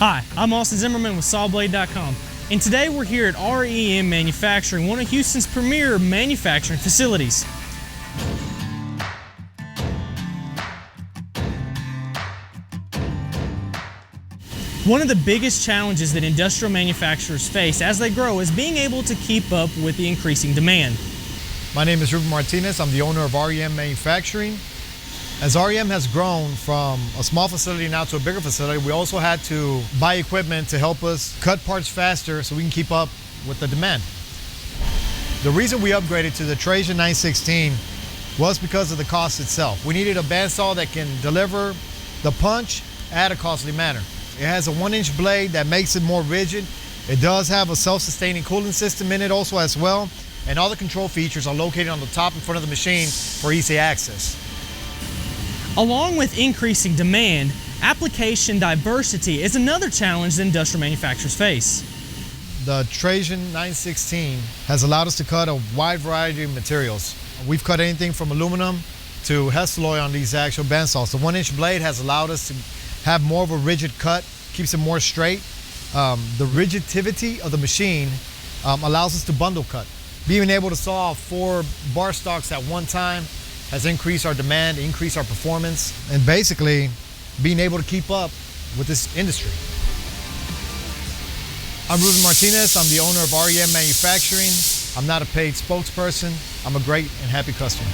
Hi, I'm Austin Zimmerman with Sawblade.com, and today we're here at R.E.M Manufacturing, one of Houston's premier manufacturing facilities. One of the biggest challenges that industrial manufacturers face as they grow is being able to keep up with the increasing demand. My name is Ruben Martinez. I'm the owner of R.E.M Manufacturing. As R.E.M has grown from a small facility now to a bigger facility, we also had to buy equipment to help us cut parts faster so we can keep up with the demand. The reason we upgraded to the Trajan 916 was because of the cost itself. We needed a bandsaw that can deliver the punch at a costly manner. It has a 1-inch blade that makes it more rigid. It does have a self-sustaining cooling system in it also as well, and all the control features are located on the top in front of the machine for easy access. Along with increasing demand, application diversity is another challenge that industrial manufacturers face. The Trajan 916 has allowed us to cut a wide variety of materials. We've cut anything from aluminum to Hesseloy on these actual bandsaws. The 1-inch blade has allowed us to have more of a rigid cut, keeps it more straight. The rigidity of the machine allows us to bundle cut. Being able to saw 4 bar stocks at one time has increased our demand, increased our performance, and basically being able to keep up with this industry. I'm Ruben Martinez. I'm the owner of R.E.M Manufacturing. I'm not a paid spokesperson. I'm a great and happy customer.